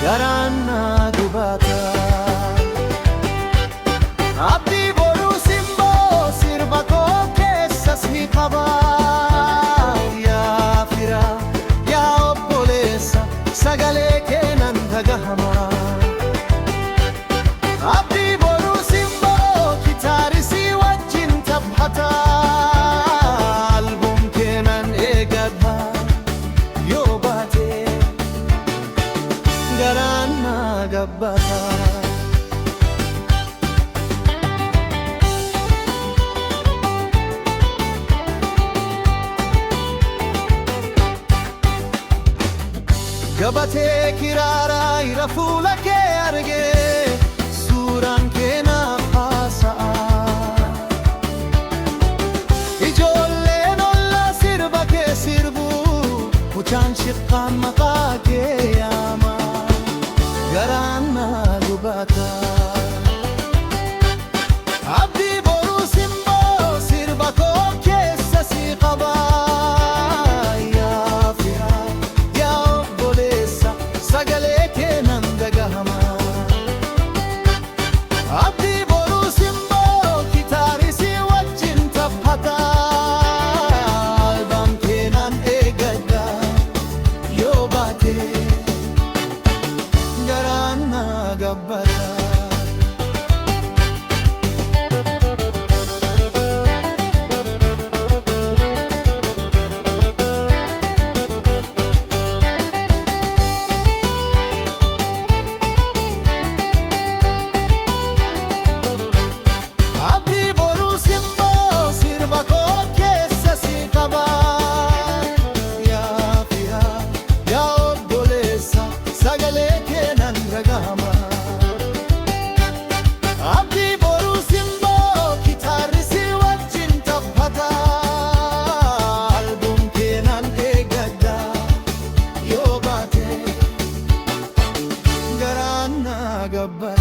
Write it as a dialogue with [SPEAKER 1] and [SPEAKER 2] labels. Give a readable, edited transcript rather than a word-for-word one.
[SPEAKER 1] Garana gubata Abdi boru simbo sirba ko kessas hi qaba Ya fira ya obbolesa sagale kenan dhagahama Abdi boru simbo kitari si wajjin tabhata album kenan egadha yo bate Garana gabbata Gabate kirara ira fuula ke arge suuraan kee naaf haasa'a Ijoolleen ollaa sirba kee sirbu mucaan shiqqaan maqaa kee yaama Garana gubata Abdi boru simbo sirba ko keessa si qaba Ya fira ya obbolesa sagale kenan dhagahama Abdi boru simbo kitari si wajjin taphata albam kenan eegadha yoo baate Garana gabbata Abdi boru simbo sirba ko keessa si qaba Ya fira ya obbolesa sagale kenan dhagahama Abdi boru simbo kitari si wajjin taphata album kenan eegadha yoo baate Garana gabbata